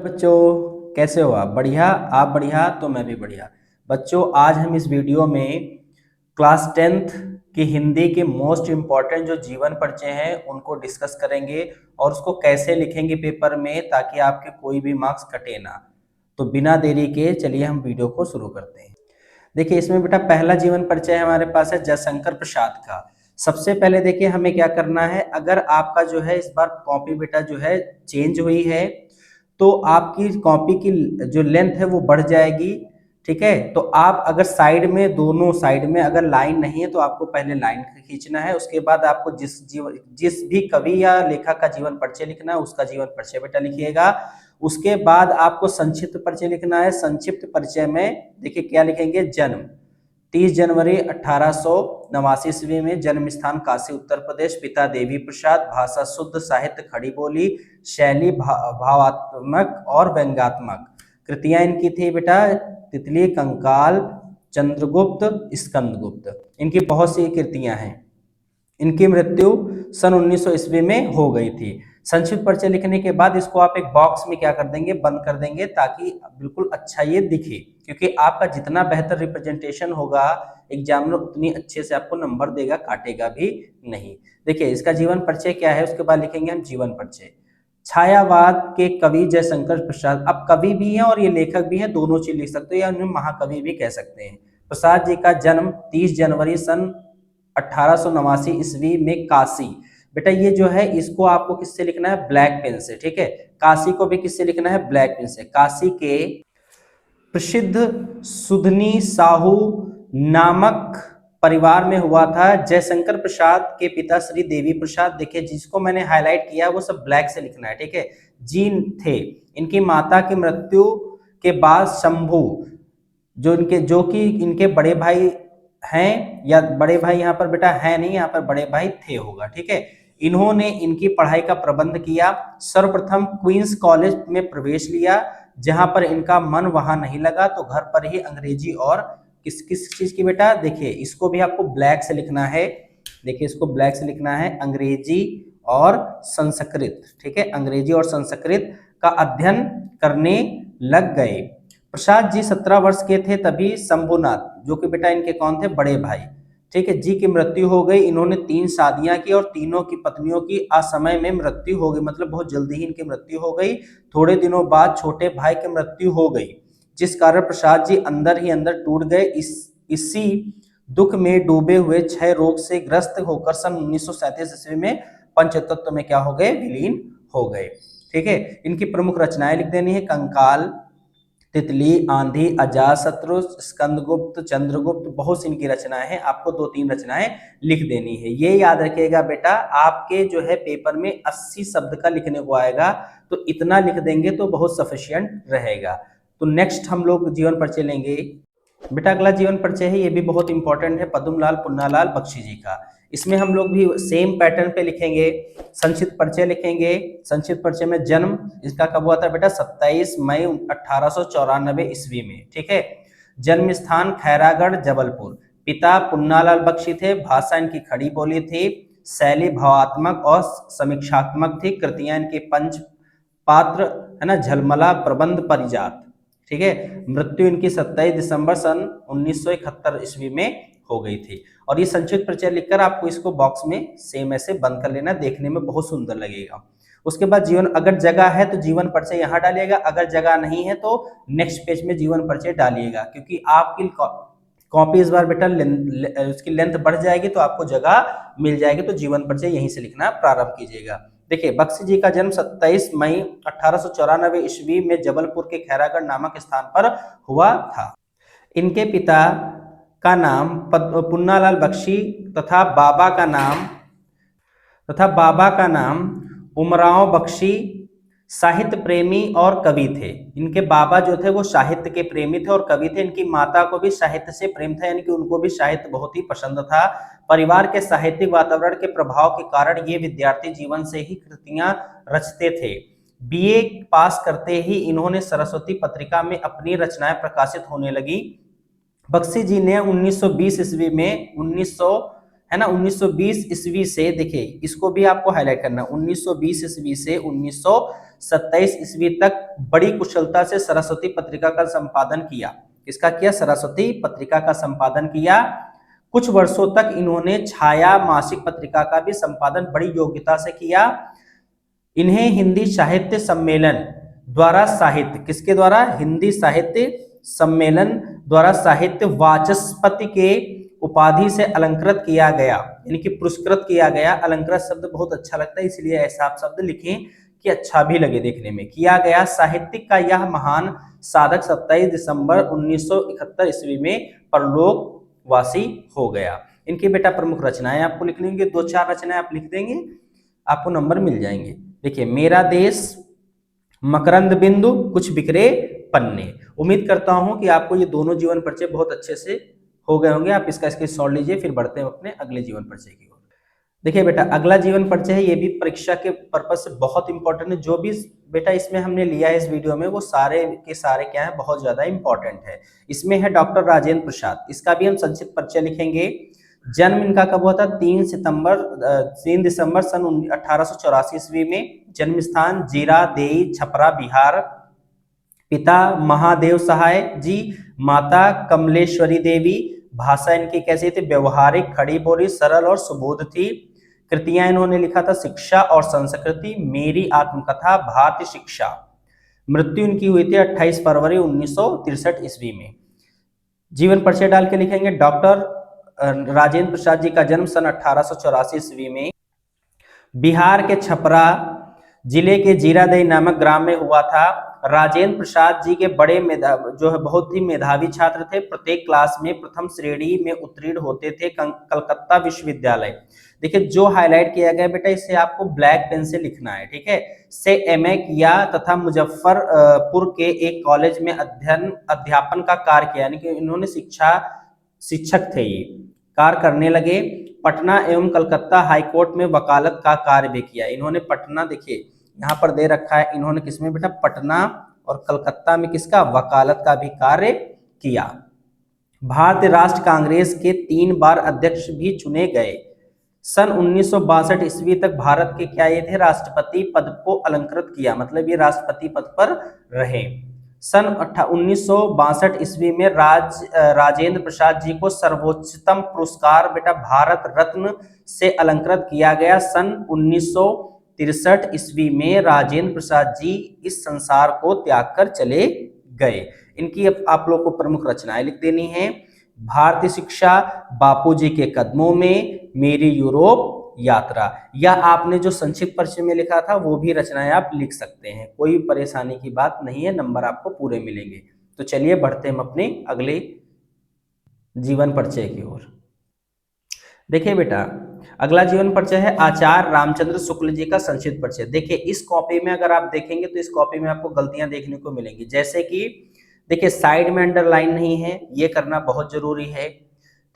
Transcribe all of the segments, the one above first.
बच्चों कैसे हो आप? बढ़िया। आप बढ़िया तो मैं भी बढ़िया। बच्चों आज हम इस वीडियो में क्लास 10th की हिंदी के मोस्ट इम्पॉर्टेंट जो जीवन परिचय हैं उनको डिस्कस करेंगे और उसको कैसे लिखेंगे पेपर में ताकि आपके कोई भी मार्क्स कटे ना। तो बिना देरी के चलिए हम वीडियो को शुरू करते हैं। देखिए इसमें बेटा पहला जीवन परिचय हमारे पास है जयशंकर प्रसाद का। सबसे पहले देखिए हमें क्या करना है, अगर आपका जो है इस बार कॉपी बेटा जो है चेंज हुई है तो आपकी कॉपी की जो लेंथ है वो बढ़ जाएगी। ठीक है, तो आप अगर साइड में दोनों साइड में अगर लाइन नहीं है तो आपको पहले लाइन खींचना है, उसके बाद आपको जिस भी कवि या लेखक का जीवन परिचय लिखना है उसका जीवन परिचय बेटा लिखिएगा। उसके बाद आपको संक्षिप्त परिचय लिखना है। संक्षिप्त परिचय में देखिए क्या लिखेंगे, जन्म 30 जनवरी 1889 ईस्वी में, जन्म स्थान काशी उत्तर प्रदेश, पिता देवी प्रसाद, भाषा शुद्ध, साहित्य खड़ी बोली, शैली भावात्मक और व्यंग्यात्मक। कृतियां इनकी थी बेटा तितली, कंकाल, चंद्रगुप्त, स्कंदगुप्त, इनकी बहुत सी कृतियां हैं। इनकी मृत्यु सन 1900 ईस्वी में हो गई थी। संक्षिप्त परिचय लिखने के बाद इसको आप एक बॉक्स में क्या कर देंगे, बंद कर देंगे ताकि बिल्कुल अच्छा ये दिखे, क्योंकि आपका जितना बेहतर रिप्रेजेंटेशन होगा एग्जामिनर उतनी अच्छे से आपको नंबर देगा, काटेगा भी नहीं। देखिए इसका जीवन परिचय क्या है, उसके बाद लिखेंगे हम जीवन परिचय। छायावाद के कवि जयशंकर प्रसाद, अब कवि भी हैं और ये लेखक भी हैं, दोनों चीज लिख सकते हैं या उन्हें महाकवि भी कह सकते हैं। प्रसाद जी का जन्म 30 जनवरी सन 1889 ईस्वी में काशी। बेटा ये जो है इसको आपको किससे लिखना है, ब्लैक पेन से। ठीक है, काशी को भी किससे लिखना है, ब्लैक पेन से। काशी के प्रसिद्ध सुधनी साहू नामक परिवार में हुआ था। जयशंकर प्रसाद के पिता श्री देवी प्रसाद, देखिए जिसको मैंने हाईलाइट किया वो सब ब्लैक से लिखना है। ठीक है, जी थे। इनकी माता की मृत्यु के बाद शंभू जो कि इनके बड़े भाई हैं, या बड़े भाई यहाँ पर बेटा है नहीं, यहाँ पर बड़े भाई थे होगा। ठीक है, इन्होंने इनकी पढ़ाई का प्रबंध किया। सर्वप्रथम क्वींस कॉलेज में प्रवेश लिया, जहां पर इनका मन वहां नहीं लगा तो घर पर ही अंग्रेजी और किस किस चीज की बेटा, देखिए इसको भी आपको ब्लैक से लिखना है। देखिए इसको ब्लैक से लिखना है, अंग्रेजी और संस्कृत। ठीक है, अंग्रेजी और संस्कृत का अध्ययन करने लग गए। प्रसाद जी 17 वर्ष के थे तभी शंभुनाथ, जो कि बेटा इनके कौन थे, बड़े भाई, ठीक है, जी की मृत्यु हो गई। इन्होंने 3 शादियां की और तीनों की पत्नियों की असमय में मृत्यु हो गई, मतलब बहुत जल्दी ही इनकी मृत्यु हो गई। थोड़े दिनों बाद छोटे भाई की मृत्यु हो गई, जिस कारण प्रसाद जी अंदर ही अंदर टूट गए। इसी दुख में डूबे हुए क्षय रोग से ग्रस्त होकर सन 1937 ईस्वी में पंचतत्व में क्या हो गए, विलीन हो गए। ठीक है, इनकी प्रमुख रचनाएं लिख देनी है, कंकाल, तितली, आंधी, अजातशत्रु, स्कंदगुप्त, चंद्रगुप्त, बहुत सी इनकी रचनाएं हैं। आपको 2-3 रचनाएं लिख देनी है। ये याद रखिएगा बेटा, आपके जो है पेपर में 80 शब्द का लिखने को आएगा, तो इतना लिख देंगे तो बहुत सफिशियंट रहेगा। तो नेक्स्ट हम लोग जीवन परिचय लेंगे। बेटा अगला जीवन परिचय है, ये भी बहुत इंपॉर्टेंट है, पद्मलाल पुन्नालाल बख्शी जी का। इसमें हम लोग भी सेम पैटर्न पे लिखेंगे। संक्षिप्त परिचय लिखेंगे। संक्षिप्त परिचय में जन्म इसका कब हुआ था बेटा, 27 मई 1894 ईस्वी में। ठीक है, जन्म स्थान खैरागढ़ जबलपुर, पिता पुन्नालाल बख्शी थे, भाषा इनकी खड़ी बोली थी, शैली भावात्मक और समीक्षात्मक थी, कृतियां इनकी पंच पात्र है ना, झलमला, प्रबंध, परिजात। ठीक है, मृत्यु इनकी 27 दिसंबर सन 1971 ईस्वी में हो गई थी। और ये संक्षिप्त परिचय लिखकर आपको इसको बॉक्स में सेम ऐसे बंद कर लेना, देखने में बहुत सुंदर लगेगा। उसके बाद जीवन, अगर जगह है तो जीवन परिचय यहाँ डालिएगा, अगर जगह नहीं है तो नेक्स्ट पेज में जीवन परिचय डालिएगा, क्योंकि आपकी कॉपी इस बार बेटा उसकी लेंथ बढ़ जाएगी तो आपको जगह मिल जाएगी, तो जीवन परिचय यहीं से लिखना प्रारंभ कीजिएगा। देखिए बख्शी जी का जन्म 27 मई 1894 ईस्वी में जबलपुर के खैरागढ़ नामक स्थान पर हुआ था। इनके पिता का नाम पुन्नालाल बख्शी तथा बाबा का नाम उमराव बख्शी साहित्य प्रेमी और कवि थे। इनके बाबा जो थे वो साहित्य के प्रेमी थे और कवि थे। इनकी माता को भी साहित्य से प्रेम था, यानी कि उनको भी साहित्य बहुत ही पसंद था। परिवार के साहित्यिक वातावरण के प्रभाव के कारण ये विद्यार्थी जीवन से ही कृतियां रचते थे। बीए पास करते ही इन्होंने सरस्वती पत्रिका में अपनी रचनाएं प्रकाशित होने लगी। बख्शी जी ने 1920 ईस्वी में है ना। 1920 ईस्वी से, देखिए इसको भी आपको हाईलाइट करना, 1920 ईस्वी से 1927 ईस्वी तक बड़ी कुशलता से सरस्वती पत्रिका का संपादन किया। किसका किया? सरस्वती पत्रिका का संपादन किया। कुछ वर्षों तक इन्होंने छाया मासिक पत्रिका का भी संपादन बड़ी योग्यता से किया। इन्हें हिंदी साहित्य सम्मेलन द्वारा साहित्य, किसके द्वारा? हिंदी साहित्य सम्मेलन द्वारा साहित्य वाचस्पति के उपाधि से अलंकृत किया गया, यानी कि पुरस्कृत किया गया। अलंकृत शब्द बहुत अच्छा लगता है, इसलिए ऐसा आप शब्द लिखें कि अच्छा भी लगे देखने में। किया गया। साहित्यिक का यह महान साधक 27 दिसंबर 1971 ईस्वी में परलोकवासी हो गया। इनकी बेटा प्रमुख रचनाएं आपको लिखनी होंगी, 2-4 रचनाएं आप लिख देंगे, आपको नंबर मिल जाएंगे। देखिए, मेरा देश, मकरंद बिंदु, कुछ बिखरे पन्ने। उम्मीद करता हूं कि आपको ये दोनों जीवन परिचय बहुत अच्छे से हो गए होंगे। आप इसका स्क्रीनशॉट लीजिए, फिर बढ़ते हैं अपने अगले जीवन परिचय की ओर। देखिए बेटा, अगला जीवन परिचय है, ये भी परीक्षा के पर्पज से बहुत इंपॉर्टेंट है। जो भी बेटा इसमें हमने लिया है इस वीडियो में, वो सारे के सारे क्या है, बहुत ज्यादा इंपॉर्टेंट है। इसमें है डॉक्टर राजेंद्र प्रसाद, इसका भी हम संक्षिप्त परिचय लिखेंगे। जन्म इनका कब हुआ था? 3 दिसंबर सन 1884 ईस्वी में। जन्म स्थान जीरा देई छपरा बिहार। पिता महादेव सहाय जी, माता कमलेश्वरी देवी। भाषा इनकी कैसी थी? व्यवहारिक, खड़ी बोली, सरल और सुबोध थी। कृतियां इन्होंने लिखा था शिक्षा और संस्कृति, मेरी आत्मकथा, भारतीय शिक्षा। मृत्यु इनकी हुई थी 28 फरवरी 1963 ईस्वी में। जीवन परिचय डाल के लिखेंगे, डॉक्टर राजेंद्र प्रसाद जी का जन्म सन 1884 ईस्वी में बिहार के छपरा जिले के जीरादेई नामक ग्राम में हुआ था। राजेंद्र प्रसाद जी के बड़े जो है बहुत ही मेधावी छात्र थे। प्रत्येक क्लास में प्रथम श्रेणी में उत्तीर्ण होते थे। कलकत्ता विश्वविद्यालय, देखिए जो हाईलाइट किया गया बेटा, इसे आपको ब्लैक पेन से लिखना है, ठीक है। से एमए किया तथा मुजफ्फरपुर के एक कॉलेज में अध्यापन का कार्य किया, यानी कि इन्होंने शिक्षक थे, ये कार्य करने लगे। पटना एवं कलकत्ता हाईकोर्ट में वकालत का कार्य भी किया इन्होंने। पटना, देखिए यहाँ पर दे रखा है, इन्होंने किसमें बेटा? पटना और कलकत्ता में किसका? वकालत का भी कार्य किया। भारतीय राष्ट्र कांग्रेस के 3 बार अध्यक्ष भी चुने गए। सन 1962 ईस्वी तक भारत के क्या ये थे? राष्ट्रपति पद को अलंकृत किया, मतलब ये राष्ट्रपति पद पर रहे। सन 1962 ईस्वी में राजेंद्र प्रसाद जी को सर्वोच्चतम पुरस्कार बेटा भारत रत्न से अलंकृत किया गया। सन 1963 ईस्वी में राजेंद्र प्रसाद जी इस संसार को त्याग कर चले गए। इनकी आप लोग को प्रमुख रचनाएं लिख देनी है। भारतीय शिक्षा, बापूजी के कदमों में, मेरी यूरोप यात्रा, या आपने जो संक्षिप्त परिचय में लिखा था वो भी रचनाएं आप लिख सकते हैं, कोई परेशानी की बात नहीं है, नंबर आपको पूरे मिलेंगे। तो चलिए बढ़ते हैं हम अपने अगले जीवन परिचय की ओर। देखिए बेटा, अगला जीवन परिचय है आचार्य रामचंद्र शुक्ल जी का संक्षिप्त परिचय। देखिए इस कॉपी में अगर आप देखेंगे तो इस कॉपी में आपको गलतियां देखने को मिलेंगी, जैसे कि देखिए साइड में अंडरलाइन नहीं है, ये करना बहुत जरूरी है,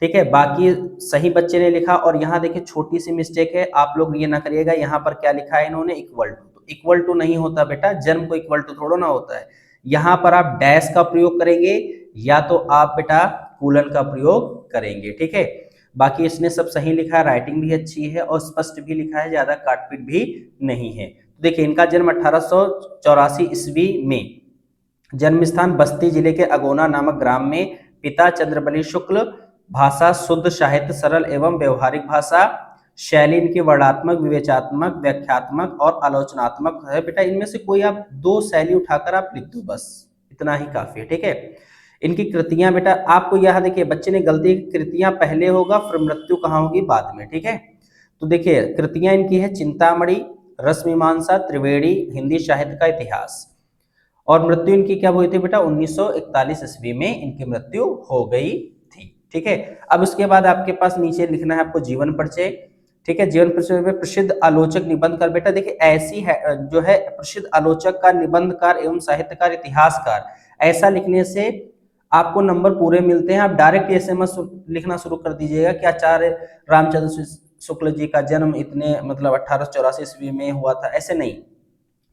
ठीक है। बाकी सही बच्चे ने लिखा। और यहाँ देखिए छोटी सी मिस्टेक है, आप लोग ये ना करिएगा, यहाँ पर क्या लिखा है इन्होंने? Equal to. तो इक्वल टू नहीं होता बेटा, जन्म को इक्वल टू थोड़ा ना होता है। यहाँ पर आप डैश का प्रयोग करेंगे या तो आप बेटा कूलन का प्रयोग करेंगे, ठीक है। बाकी इसने सब सही लिखा है, राइटिंग भी अच्छी है और स्पष्ट भी लिखा है, ज्यादा काटपीट भी नहीं है। तो देखिए इनका जन्म 1884 ईस्वी में। जन्म स्थान बस्ती जिले के अगोना नामक ग्राम में। पिता चंद्रबली शुक्ल। भाषा शुद्ध, साहित्य सरल एवं व्यवहारिक भाषा। शैली इनकी वर्णात्मक, विवेचनात्मक, व्याख्यात्मक और आलोचनात्मक है। बेटा इनमें से कोई आप 2 शैली उठाकर आप लिख दो, बस इतना ही काफी है, ठीक है। इनकी कृतियां बेटा आपको यहाँ देखिए, बच्चे ने गलती की, कृतियां पहले होगा फिर मृत्यु कहाँ होगी? बाद में, ठीक है। तो देखिए कृतियां इनकी है चिंतामणि, रसमीमांसा, त्रिवेणी, हिंदी साहित्य का इतिहास। और मृत्यु इनकी क्या हुई थी बेटा? 1941 ईस्वी में इनकी मृत्यु हो गई थी, ठीक है। अब उसके बाद आपके पास नीचे लिखना है आपको जीवन परिचय, ठीक है। जीवन परिचय में प्रसिद्ध आलोचक, निबंधकार। बेटा देखिए ऐसी है जो है प्रसिद्ध आलोचक का, निबंधकार एवं साहित्यकार, इतिहासकार, ऐसा लिखने से आपको नंबर पूरे मिलते हैं। आप डायरेक्ट एसएमएस लिखना शुरू कर दीजिएगा कि आचार्य रामचंद्र शुक्ल जी का जन्म इतने मतलब 1884 ईस्वी में हुआ था, ऐसे नहीं।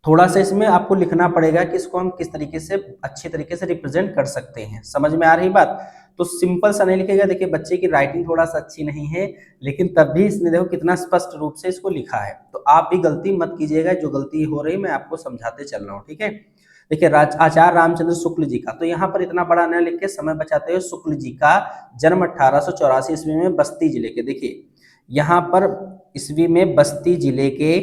थोड़ा सा इसमें आपको लिखना पड़ेगा कि इसको हम किस तरीके से अच्छे तरीके से रिप्रेजेंट कर सकते हैं। समझ में आ रही बात? तो सिंपल सा नहीं लिखेगा। देखिए बच्चे की राइटिंग थोड़ा सा अच्छी नहीं है, लेकिन तब भी इसने देखो कितना स्पष्ट रूप से इसको लिखा है। तो आप भी गलती मत कीजिएगा, जो गलती हो रही मैं आपको समझाते चल रहा हूँ, ठीक है। देखिए आचार्य रामचंद्र शुक्ल जी का, तो यहाँ पर इतना बड़ा न लिख के समय बचाते हुए शुक्ल जी का जन्म 1884 ईस्वी में बस्ती जिले के, देखिए यहाँ पर ईस्वी में बस्ती जिले के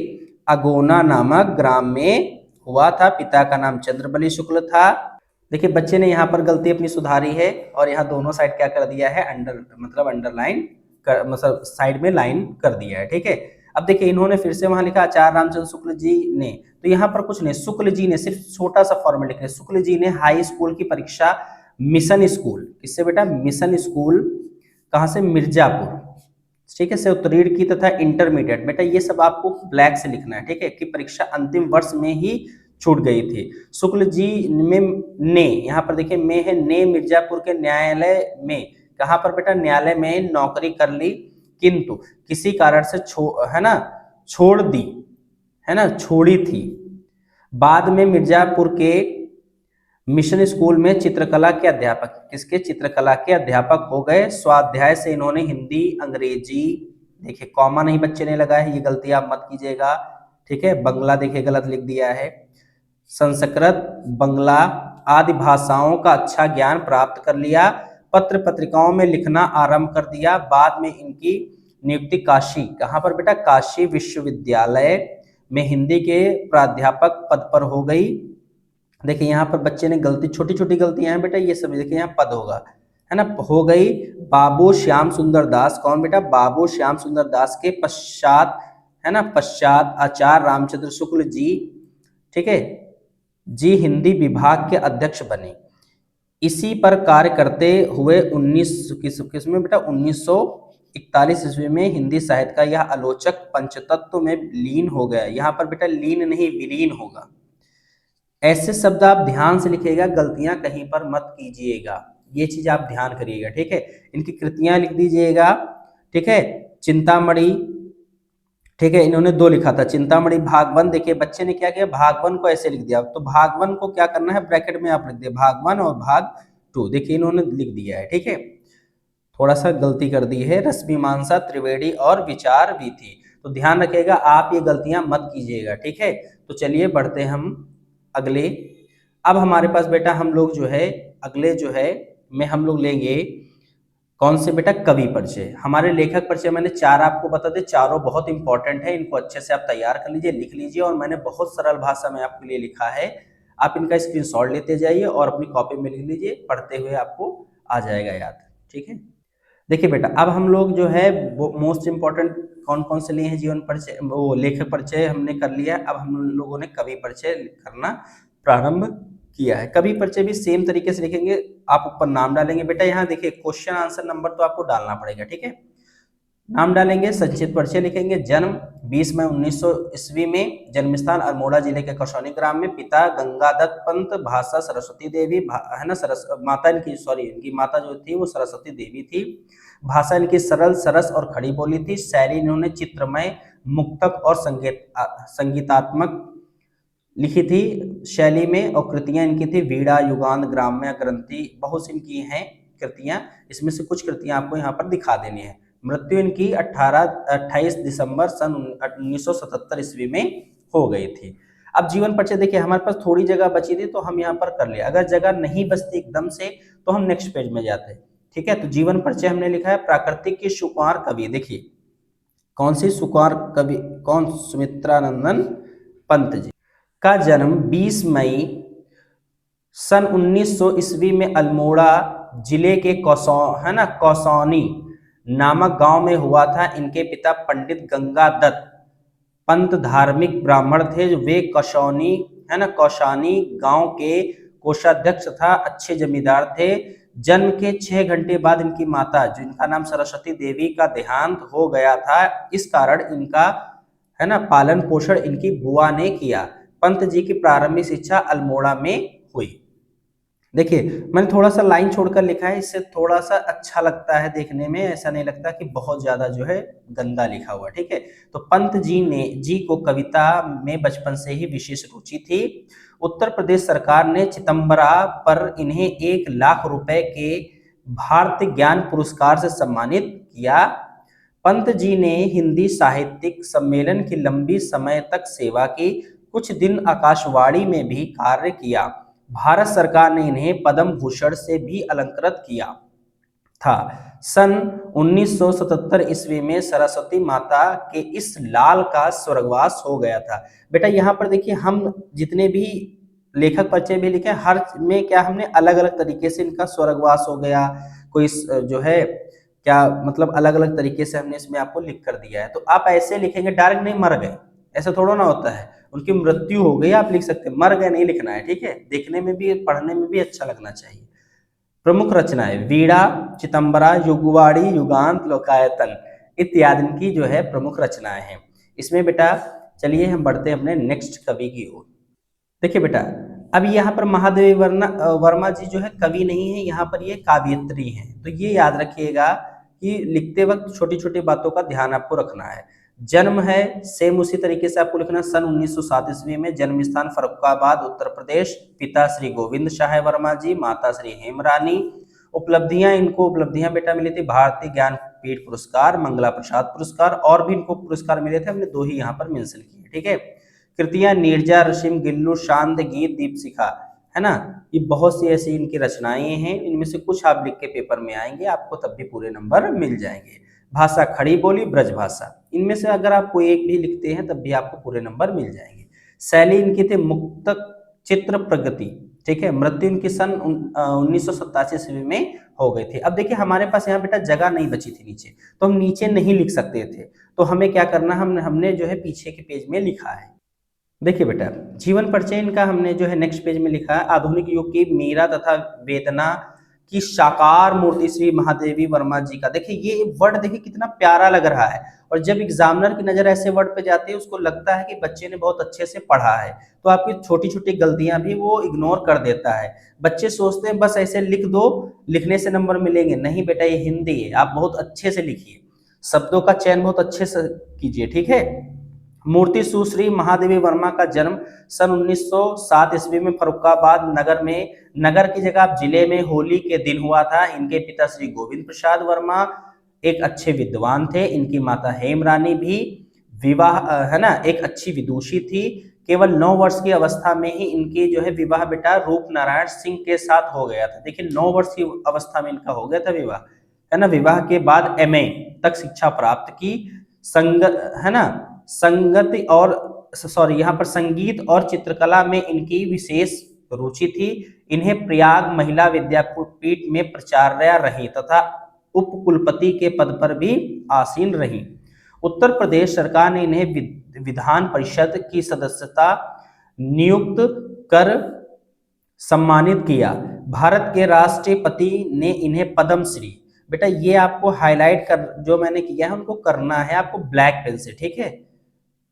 अगोना नामक ग्राम में हुआ था। पिता का नाम चंद्रबली शुक्ल था। देखिए बच्चे ने यहाँ पर गलती अपनी सुधारी है और यहाँ दोनों साइड क्या कर दिया है, अंडरलाइन कर, मतलब साइड में लाइन कर दिया है, ठीक है। अब देखिए इन्होंने फिर से वहां लिखा आचार्य रामचंद्र शुक्ल जी ने, तो यहाँ पर कुछ नहीं, शुक्ल जी ने सिर्फ छोटा सा फॉर्मेट लिखे, शुक्ल जी ने हाई स्कूल की परीक्षा मिशन स्कूल, किससे बेटा, मिशन स्कूल, कहाँ से, मिर्जापुर, ठीक है, से उत्तीर्ण की तथा इंटरमीडिएट, बेटा ये सब आपको ब्लैक से लिखना है, ठीक है, कि परीक्षा अंतिम वर्ष में ही छूट गई थी। शुक्ल जी में ने, यहाँ पर देखिए में है, ने मिर्जापुर के न्यायालय में, कहाँ पर बेटा, न्यायालय में नौकरी कर ली, किंतु किसी कारण से छोड़ दी, है ना, छोड़ी थी। बाद में मिर्जापुर के मिशन स्कूल में चित्रकला के अध्यापक, किसके, चित्रकला के अध्यापक हो गए। स्वाध्याय से इन्होंने हिंदी, अंग्रेजी, देखिए कॉमा नहीं बच्चे ने लगाया है, ये गलती आप मत कीजिएगा, ठीक है। बंगला देखिए गलत लिख दिया है। संस्कृत, बंगला आदि भाषाओं का अच्छा ज्ञान प्राप्त कर लिया। पत्र पत्रिकाओं में लिखना आरंभ कर दिया। बाद में इनकी नियुक्ति काशी, कहाँ पर बेटा, काशी विश्वविद्यालय में हिंदी के प्राध्यापक पद पर हो गई। देखिए यहाँ पर बच्चे ने गलती, छोटी छोटी गलतियां हैं बेटा, ये सब देखिए यहाँ पद होगा, है ना, हो गई। बाबू श्याम सुंदर दास, कौन बेटा, बाबू श्याम सुंदर दास के पश्चात, है ना, पश्चात आचार्य रामचंद्र शुक्ल जी, ठीक है जी, हिंदी विभाग के अध्यक्ष बने। इसी पर कार्य करते हुए 19 में बेटा 1941 ईस्वी में हिंदी साहित्य का यह आलोचक पंचतत्व में लीन हो गया। यहाँ पर बेटा लीन नहीं, विलीन होगा। ऐसे शब्द आप ध्यान से लिखिएगा, गलतियां कहीं पर मत कीजिएगा, ये चीज आप ध्यान करिएगा, ठीक है। इनकी कृतियां लिख दीजिएगा, ठीक है। चिंतामणि, ठीक है, इन्होंने 2 लिखा था, चिंतामणि भागवन। देखिए बच्चे ने क्या किया, भागवन को ऐसे लिख दिया, तो भागवन को क्या करना है, ब्रैकेट में आप लिख दिए भागवन और भाग 2, देखिए इन्होंने लिख दिया है, ठीक है। थोड़ा सा गलती कर दी है, रसमीमांसा, त्रिवेणी और विचार भी थी, तो ध्यान रखिएगा, आप ये गलतियां मत कीजिएगा, ठीक है। तो चलिए बढ़ते हम अगले। अब हमारे पास बेटा हम लोग जो है अगले जो है में हम लोग लेंगे कौन से बेटा, कवि परिचय। हमारे लेखक परिचय मैंने 4 आपको बता दे, चारों बहुत इंपॉर्टेंट है, इनको अच्छे से आप तैयार कर लीजिए, लिख लीजिए, और मैंने बहुत सरल भाषा में आपके लिए लिखा है, आप इनका स्क्रीनशॉट लेते जाइए और अपनी कॉपी में लिख लीजिए, पढ़ते हुए आपको आ जाएगा याद, ठीक है। देखिए बेटा अब हम लोग जो है वो मोस्ट इंपॉर्टेंट कौन कौन से लिए हैं, जीवन परिचय, वो लेखक परिचय हमने कर लिया, अब हम लोगों ने कवि परिचय करना प्रारंभ किया है। कवि परिचय भी सेम तरीके से लिखेंगे, आप ऊपर नाम डालेंगे बेटा, यहाँ देखिए क्वेश्चन आंसर नंबर तो आपको डालना पड़ेगा, ठीक है। नाम डालेंगे, संक्षिप्त परिचय लिखेंगे, जन्म 20 मई 1900 ईस्वी में, जन्म स्थान अल्मोड़ा जिले के कसौनी ग्राम में, पिता गंगादत्त पंत, भाषा सरस्वती देवी, है ना, माता इनकी, सॉरी इनकी माता जो थी वो सरस्वती देवी थी। भाषा इनकी सरल, सरस और खड़ी बोली थी। शैली इन्होंने चित्रमय, मुक्तक और संगीतात्मक लिखी थी शैली में, और कृतियां इनकी थी वीणा, युगांत, ग्राम्य, ग्रंथि, बहुत सी इनकी हैं कृतियां, इसमें से कुछ कृतियां आपको यहाँ पर दिखा देनी है। मृत्यु इनकी 28 दिसंबर सन 1977 ईस्वी में हो गई थी। अब जीवन परिचय देखिए हमारे पास थोड़ी जगह बची थी तो हम यहाँ पर कर लिया, अगर जगह नहीं बचती एकदम से तो हम नेक्स्ट पेज में जाते, ठीक है। तो जीवन परिचय हमने लिखा है, प्राकृतिक की सुकुमार कवि, देखिए कौन सी सुकुमार कवि, कौन, सुमित्रानंदन पंत जी का जन्म 20 मई सन 1900 ईस्वी में अल्मोड़ा जिले के कौसौनी नामक गांव में हुआ था। इनके पिता पंडित गंगादत्त पंत धार्मिक ब्राह्मण थे, वे कौशानी गांव के कोषाध्यक्ष तथा अच्छे जमींदार थे। जन्म के 6 घंटे बाद इनकी माता, जिनका नाम सरस्वती देवी, का देहांत हो गया था, इस कारण इनका पालन पोषण इनकी बुआ ने किया। पंत जी की प्रारंभिक शिक्षा अल्मोड़ा में हुई। देखिए मैंने थोड़ा सा लाइन छोड़कर लिखा है, इससे थोड़ा सा अच्छा लगता है देखने में, ऐसा नहीं लगता कि बहुत ज्यादा जो है गंदा लिखा हुआ, ठीक है। तो पंत जी को कविता में बचपन से ही विशेष रुचि थी। उत्तर प्रदेश सरकार ने चिदंबरा पर इन्हें 1 लाख रुपए के भारतीय ज्ञान पुरस्कार से सम्मानित किया। पंत जी ने हिंदी साहित्यिक सम्मेलन की लंबी समय तक सेवा की, कुछ दिन आकाशवाणी में भी कार्य किया। भारत सरकार ने इन्हें पद्म भूषण से भी अलंकृत किया था। सन 1977 ईस्वी में सरस्वती माता के इस लाल का स्वर्गवास हो गया था। बेटा यहाँ पर देखिए, हम जितने भी लेखक परिचय भी लिखे, हर में क्या हमने अलग अलग तरीके से इनका स्वर्गवास हो गया, कोई जो है क्या मतलब अलग अलग तरीके से हमने इसमें आपको लिख कर दिया है। तो आप ऐसे लिखेंगे डायरेक्ट नहीं मर गए, ऐसा थोड़ा ना होता है, उनकी मृत्यु हो गई आप लिख सकते हैं, मर गए नहीं लिखना है, ठीक है। देखने में भी पढ़ने में भी अच्छा लगना चाहिए। प्रमुख रचनाएं वीणा, चितंबरा, युगवाड़ी, युगांत, लोकायतन इत्यादि की जो है प्रमुख रचनाएं हैं। इसमें बेटा चलिए हम बढ़ते हैं अपने नेक्स्ट कवि की ओर। देखिए बेटा, अब यहाँ पर महादेवी वर्मा जी जो है कवि नहीं है, यहाँ पर ये काव्यत्री हैं। तो ये याद रखिएगा कि लिखते वक्त छोटी छोटी बातों का ध्यान आपको रखना है। जन्म है सेम उसी तरीके से आपको लिखना, सन 1907 ईस्वी में, जन्म स्थान फर्रुखाबाद उत्तर प्रदेश, पिता श्री गोविंद शाह वर्मा जी, माता श्री हेमरानी। उपलब्धियां बेटा मिली थी भारतीय ज्ञानपीठ पुरस्कार, मंगला प्रसाद पुरस्कार, और भी इनको पुरस्कार मिले थे, हमने दो ही यहाँ पर मेंशन किए, ठीक है। कृतियां नीरजा, रशिम, गिल्लू, शांत गीत, दीपशिखा, है ना। ये बहुत सी ऐसी इनकी रचनाएं हैं, इनमें से कुछ आप लिख के पेपर में आएंगे, आपको तब भी पूरे नंबर मिल जाएंगे। भाषा खड़ी बोली, ब्रज भाषा, इनमें से अगर आप कोई एक भी लिखते हैं तब भी आपको पूरे नंबर मिल जाएंगे। शैली इनकी थी मुक्तक चित्र प्रगति, ठीक है। मृत्यु इनकी सन 1987 ईस्वी में हो गई थी। अब देखिए हमारे पास यहाँ बेटा जगह नहीं बची थी नीचे, तो हम नीचे नहीं लिख सकते थे, तो हमें क्या करना, हमने जो है पीछे के पेज में लिखा है। देखिए बेटा, जीवन परिचय इनका हमने जो है नेक्स्ट पेज में लिखा है। आधुनिक युग की मीरा तथा वेदना की साकार मूर्ति श्री महादेवी वर्मा जी का। देखिए ये वर्ड देखिए कितना प्यारा लग रहा है, और जब एग्जामिनर की नजर ऐसे वर्ड पे जाती है उसको लगता है कि बच्चे ने बहुत अच्छे से पढ़ा है, तो आपकी छोटी छोटी गलतियां भी वो इग्नोर कर देता है। बच्चे सोचते हैं बस ऐसे लिख दो, लिखने से नंबर मिलेंगे, नहीं बेटा ये हिंदी है, आप बहुत अच्छे से लिखिए, शब्दों का चयन बहुत अच्छे से कीजिए, ठीक है। मूर्ति सुश्री महादेवी वर्मा का जन्म सन 1907 ईस्वी में फर्रुखाबाद नगर में, नगर की जगह आप जिले में, होली के दिन हुआ था। इनके पिता श्री गोविंद प्रसाद वर्मा एक अच्छे विद्वान थे। इनकी माता हेमरानी भी विवाह है ना एक अच्छी विदुषी थी। केवल 9 वर्ष की अवस्था में ही इनकी जो है विवाह बेटा रूप नारायण सिंह के साथ हो गया था। देखिए 9 वर्ष की अवस्था में इनका हो गया था विवाह, है ना। विवाह के बाद एमए तक शिक्षा प्राप्त की। संगत है ना, संगति और यहाँ पर संगीत और चित्रकला में इनकी विशेष रुचि थी। इन्हें प्रयाग महिला विद्यापीठ में प्राचार्य रही तथा उपकुलपति के पद पर भी आसीन रही। उत्तर प्रदेश सरकार ने इन्हें विधान परिषद की सदस्यता नियुक्त कर सम्मानित किया। भारत के राष्ट्रपति ने इन्हें पद्मश्री, बेटा ये आपको हाईलाइट कर, जो मैंने किया है उनको करना है आपको ब्लैक पेन से, ठीक है,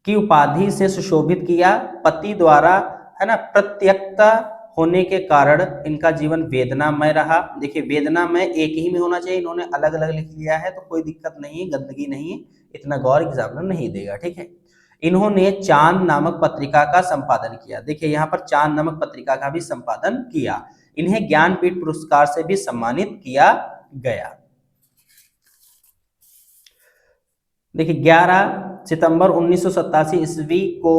की उपाधि से सुशोभित किया। पति द्वारा है ना प्रत्यक्ता होने के कारण इनका जीवन वेदनामय रहा। देखिए वेदनामय एक ही में होना चाहिए, इन्होंने अलग अलग लिख लिया है, तो कोई दिक्कत नहीं है, गंदगी नहीं है, इतना गौर एग्जामिनर नहीं देगा, ठीक है। इन्होंने चांद नामक पत्रिका का संपादन किया। देखिए यहाँ पर चांद नामक पत्रिका का भी संपादन किया। इन्हें ज्ञानपीठ पुरस्कार से भी सम्मानित किया गया। देखिए 11 सितंबर 1987 ईस्वी को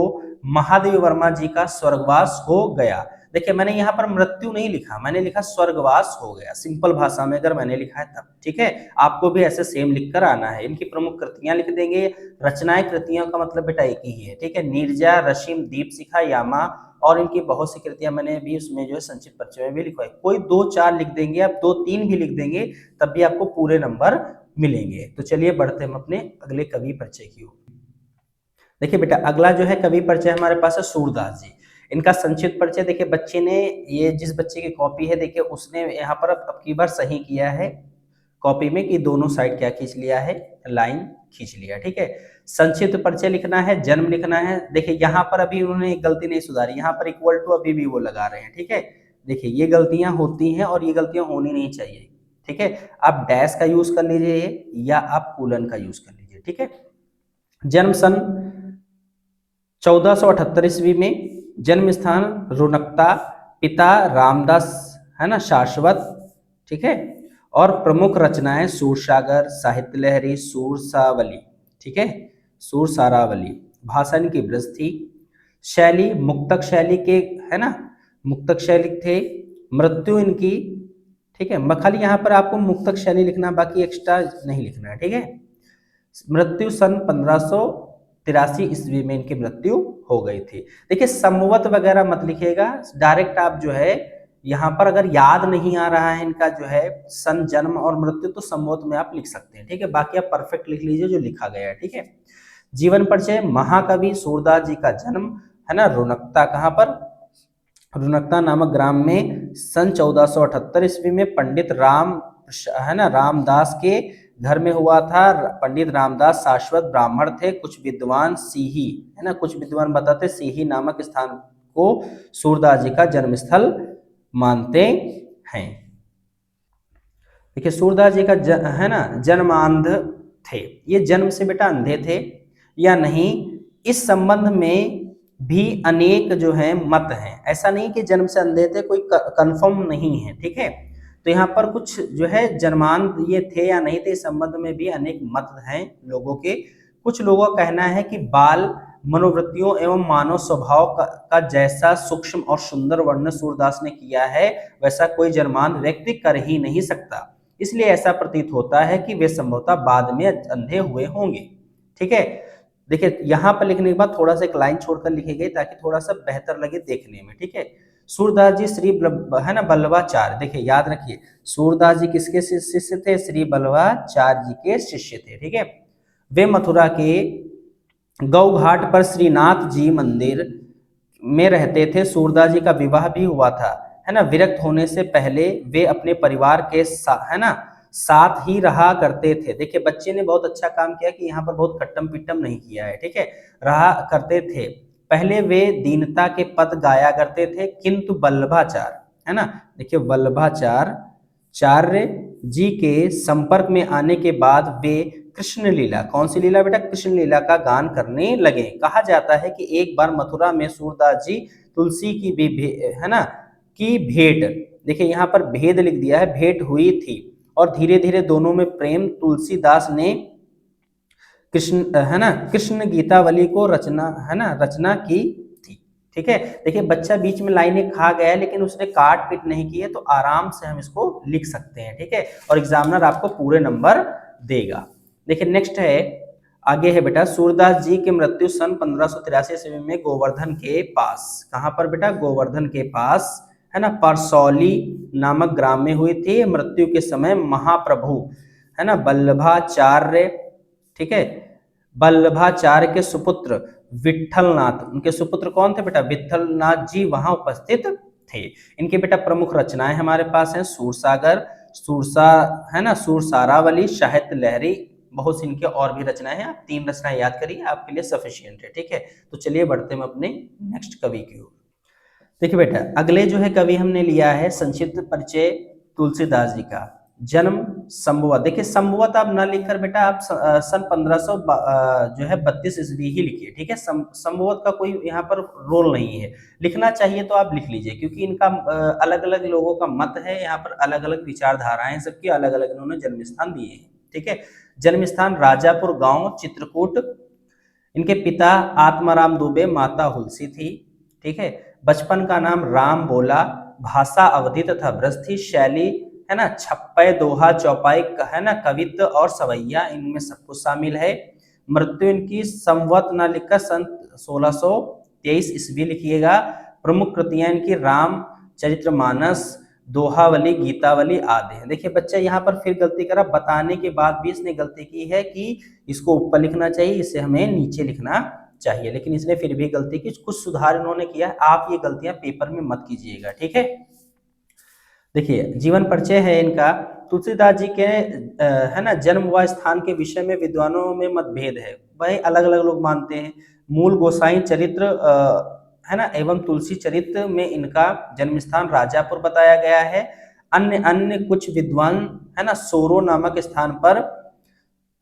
महादेवी वर्मा जी का स्वर्गवास हो गया। देखिए मैंने यहाँ पर मृत्यु नहीं लिखा, मैंने लिखा स्वर्गवास हो गया, सिंपल भाषा में अगर मैंने लिखा है तब, ठीक है। आपको भी ऐसे सेम लिखकर आना है। इनकी प्रमुख कृतियां लिख देंगे। रचनाएं, कृतियों का मतलब बेटा एक ही है, ठीक है। नीरजा, रशिम, दीपशिखा, यामा, और इनकी बहुत सी कृतियां मैंने भी उसमें जो है संक्षिप्त परिचय में भी लिखवाई। कोई 2-4 लिख देंगे आप, 2-3 भी लिख देंगे तब भी आपको पूरे नंबर मिलेंगे। तो चलिए बढ़ते हम अपने अगले कवि परिचय की ओर। देखिए बेटा अगला जो है कवि परिचय हमारे पास है सूरदास जी। इनका संक्षिप्त परिचय देखिए, बच्चे ने, ये जिस बच्चे की कॉपी है देखिए उसने यहाँ पर अब की बार सही किया है कॉपी में कि दोनों साइड क्या खींच लिया है, लाइन खींच लिया, ठीक है। संक्षिप्त परिचय लिखना है, जन्म लिखना है। देखिए यहाँ पर अभी उन्होंने एक गलती नहीं सुधारी, यहाँ पर इक्वल टू अभी भी वो लगा रहे हैं, ठीक है। देखिए ये गलतियां होती हैं और ये गलतियां होनी नहीं चाहिए, ठीक है। आप डैश का यूज कर लीजिए या आप कोलन का यूज कर लीजिए, ठीक है। जन्म सन 1478 ईस्वी में, जन्म स्थान रुनकता, पिता रामदास है ना शाश्वत, ठीक है। और प्रमुख रचनाएं सूरसागर, साहित्य लहरी, सूरसावली, ठीक है, सूरसारावली। भाषा इनकी ब्रज थी। शैली मुक्तक शैली के, है ना, मुक्तक शैली थे। मृत्यु इनकी, ठीक है, खाली यहाँ पर आपको मुक्तक शैली लिखना, बाकी एक्स्ट्रा नहीं लिखना है, ठीक है। मृत्यु सन 1583 ईस्वी में इनकी मृत्यु हो गई थी। देखिए संवत वगैरह मत लिखिएगा, डायरेक्ट आप जो है यहाँ पर अगर याद नहीं आ रहा है इनका जो है सन, जन्म और मृत्यु, तो संवत में आप लिख सकते हैं, ठीक है। बाकी आप परफेक्ट लिख लीजिए जो लिखा गया है, ठीक है। जीवन परिचय, महाकवि सूरदास जी का जन्म, है ना, रुनकता, कहाँ पर, रुनकता नामक ग्राम में सन 1478 ईस्वी में पंडित राम, है ना, रामदास के घर में हुआ था। पंडित रामदास शाश्वत ब्राह्मण थे। कुछ विद्वान सीही, है ना, कुछ विद्वान बताते सीही नामक स्थान को सूरदास जी का जन्मस्थल मानते हैं। देखिए सूरदास जी का है ना जन्मांध थे, ये जन्म से बेटा अंधे थे या नहीं, इस संबंध में भी अनेक जो है मत हैं। ऐसा नहीं कि जन्म से अंधे थे, कोई कंफर्म नहीं है, ठीक है। तो यहाँ पर कुछ जो है जन्मांध ये थे या नहीं थे, इस संबंध में भी अनेक मत हैं लोगों के। कुछ लोगों का कहना है कि बाल मनोवृत्तियों एवं मानव स्वभाव का जैसा सूक्ष्म और सुंदर वर्णन सूरदास ने किया है, वैसा कोई जन्मांध व्यक्ति कर ही नहीं सकता। इसलिए ऐसा प्रतीत होता है कि वे संभवतः बाद में अंधे हुए होंगे, ठीक है। देखिए यहाँ पर लिखने के बाद थोड़ा सा एक लाइन छोड़कर लिखी गई ताकि थोड़ा सा बेहतर लगे देखने में, ठीक है। सूरदास जी श्री है ना बल्लभाचार्य, देखिए याद रखिए सूरदास जी किसके शिष्य थे, श्री बल्लभाचार्य जी के शिष्य थे, ठीक है। वे मथुरा के गौ घाट पर श्रीनाथ जी मंदिर में रहते थे। सूरदास जी का विवाह भी हुआ था, है ना। विरक्त होने से पहले वे अपने परिवार के है ना साथ ही रहा करते थे। देखिए बच्चे ने बहुत अच्छा काम किया कि यहाँ पर बहुत खट्टम पिट्टम नहीं किया है, ठीक है, रहा करते थे। पहले वे दीनता के पद गाया करते थे, किंतु वल्लभाचार्य, है ना, देखिए वल्लभाचार्य जी के संपर्क में आने के बाद वे कृष्ण लीला, कौन सी लीला बेटा, कृष्ण लीला का गान करने लगे। कहा जाता है कि एक बार मथुरा में सूरदास जी तुलसी की भी है ना की भेंट, देखिए यहाँ पर भेद लिख दिया है, भेंट हुई थी और धीरे धीरे दोनों में प्रेम। तुलसीदास ने कृष्ण, है ना, कृष्ण गीतावली को रचना, है ना, रचना की थी, ठीक है। देखिए बच्चा बीच में लाइनें खा गया है लेकिन उसने काट पीट नहीं की है, तो आराम से हम इसको लिख सकते हैं, ठीक है, और एग्जामिनर आपको पूरे नंबर देगा। देखिए नेक्स्ट है, आगे है बेटा, सूरदास जी की मृत्यु सन 1583 ईस्वी में गोवर्धन के पास, कहां पर बेटा, गोवर्धन के पास, है ना, परसौली नामक ग्राम में हुई थी। मृत्यु के समय महाप्रभु, है ना, वल्लभाचार्य, ठीक है, वल्लभाचार्य के सुपुत्र विठलनाथ, उनके सुपुत्र कौन थे बेटा, विठलनाथ जी वहां उपस्थित थे। इनके बेटा प्रमुख रचनाएं हमारे पास हैं, सूरसागर, सूरसा, है ना, सूरसारावली, साहित्य लहरी, बहुत सी इनके और भी रचनाएं हैं। आप 3 रचनाएं याद करिए, आपके लिए सफिशिएंट है, ठीक है। तो चलिए बढ़ते हैं अपने नेक्स्ट कवि की ओर। देखिए बेटा अगले जो है कवि हमने लिया है संक्षिप्त परिचय तुलसीदास जी का। जन्म संभवत, देखिए संभवत आप ना लिखकर बेटा आप सन 1500 जो है 32 ईस्वी ही लिखिए, ठीक है। संभवत का कोई यहाँ पर रोल नहीं है, लिखना चाहिए तो आप लिख लीजिए, क्योंकि इनका अलग अलग लोगों का मत है, यहाँ पर अलग अलग विचारधाराएं सबकी अलग अलग इन्होंने जन्म स्थान दिए हैं, ठीक है। जन्म स्थान राजापुर गांव चित्रकूट, इनके पिता आत्माराम दुबे, माता हुलसी थी, ठीक है। बचपन का नाम राम बोला, भाषा अवधि तथा ब्रज थी। शैली, है ना, छप्पे, दोहा, चौपाई, है ना, कवित्व और सवैया, इनमें सब कुछ शामिल है। मृत्यु इनकी संवत ना लिखकर सन 1623 ईस्वी लिखिएगा। प्रमुख कृतियां इनकी राम चरितमानस, दोहावली, गीतावली आदि है। देखिए बच्चा यहाँ पर फिर गलती करा, बताने के बाद भी इसने गलती की है कि इसको ऊपर लिखना चाहिए, इसे हमें नीचे लिखना चाहिए, लेकिन इसने फिर भी गलती की। कुछ सुधार इन्होंने किया है, आप ये गलतियां पेपर में मत कीजिएगा, ठीक है। देखिए जीवन परिचय है इनका। तुलसीदास जी के है ना जन्म व स्थान के विषय में विद्वानों में मतभेद है, वही अलग अलग लोग मानते हैं। मूल गोसाई चरित्र है ना एवं तुलसी चरित्र में इनका जन्म स्थान राजापुर बताया गया है। अन्य कुछ विद्वान, है ना, सोरो नामक स्थान पर,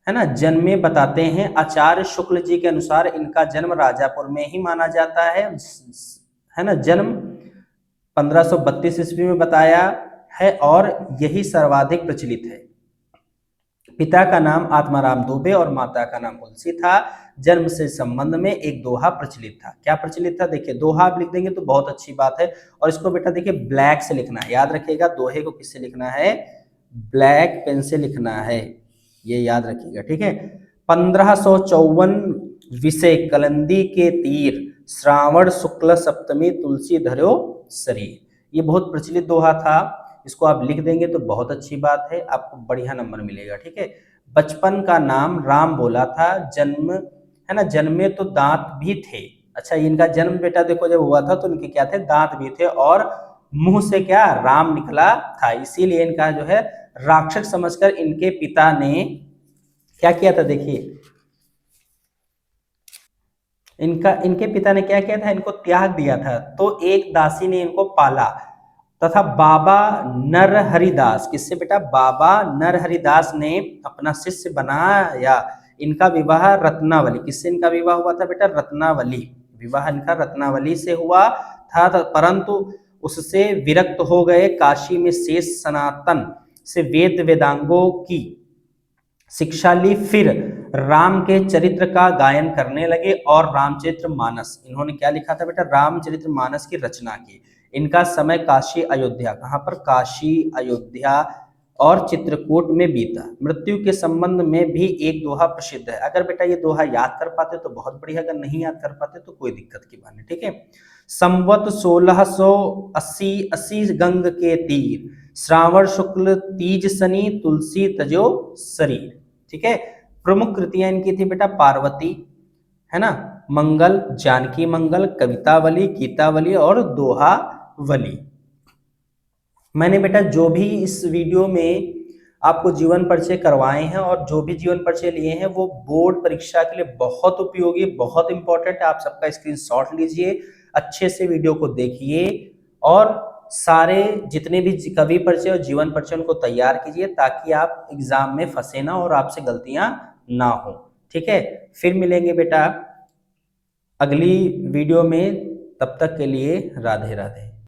है ना, जन्मे बताते हैं। आचार्य शुक्ल जी के अनुसार इनका जन्म राजापुर में ही माना जाता है ना। जन्म 1532 ईस्वी में बताया, है और यही सर्वाधिक प्रचलित है। पिता का नाम आत्माराम दुबे और माता का नाम तुलसी था। जन्म से संबंध में एक दोहा प्रचलित था। क्या प्रचलित था? देखिए, दोहा आप लिख देंगे तो बहुत अच्छी बात है। और इसको बेटा देखिए ब्लैक से लिखना है, याद रखिएगा। दोहे को किससे लिखना है? ब्लैक पेन से लिखना है, ये याद रखिएगा, ठीक है। 1554 विषय कलंदी के तीर, श्रावण शुक्ल सप्तमी तुलसी धरो शरीर। ये बहुत प्रचलित दोहा था। इसको आप लिख देंगे तो बहुत अच्छी बात है, आपको बढ़िया नंबर मिलेगा, ठीक है। बचपन का नाम राम बोला था। जन्म है ना, जन्मे तो दांत भी थे। अच्छा, इनका जन्म बेटा देखो जब हुआ था तो इनके क्या थे? दांत भी थे और मुंह से क्या? राम निकला था। इसीलिए इनका जो है राक्षस समझकर इनके पिता ने क्या किया था? देखिए, इनके पिता ने क्या किया था? इनको त्याग दिया था। तो एक दासी ने इनको पाला तथा बाबा नरहरिदास, किससे बेटा? बाबा नरहरिदास ने अपना शिष्य बनाया। इनका विवाह रत्नावली, किससे इनका विवाह हुआ था बेटा? रत्नावली। विवाह इनका रत्नावली से हुआ था, परंतु उससे विरक्त हो गए। काशी में शेष सनातन से वेद वेदांगों की शिक्षा ली। फिर राम के चरित्र का गायन करने लगे और रामचरित्र मानस, इन्होंने क्या लिखा था बेटा? रामचरित्र मानस की रचना की। इनका समय काशी अयोध्या, कहां पर? काशी अयोध्या और चित्रकूट में बीता। मृत्यु के संबंध में भी एक दोहा प्रसिद्ध है। अगर बेटा ये दोहा याद कर पाते तो बहुत बढ़िया, अगर नहीं याद कर पाते तो कोई दिक्कत की बात नहीं, ठीक है। संवत 1680 गंग के तीर, श्रावण शुक्ल तीज शनि तुलसी तजो शरीर, ठीक है। प्रमुख कृतियां इनकी थी बेटा पार्वती, है ना, मंगल, जानकी मंगल, कवितावली, गीतावली और दोहावली। मैंने बेटा जो भी इस वीडियो में आपको जीवन परिचय करवाए हैं और जो भी जीवन परिचय लिए हैं वो बोर्ड परीक्षा के लिए बहुत उपयोगी, बहुत इंपॉर्टेंट है। आप सबका स्क्रीनशॉट लीजिए, अच्छे से वीडियो को देखिए और सारे जितने भी कवि परिचय और जीवन परिचय उनको तैयार कीजिए ताकि आप एग्जाम में फंसे ना और आपसे गलतियां ना हो, ठीक है। फिर मिलेंगे बेटा अगली वीडियो में, तब तक के लिए राधे राधे।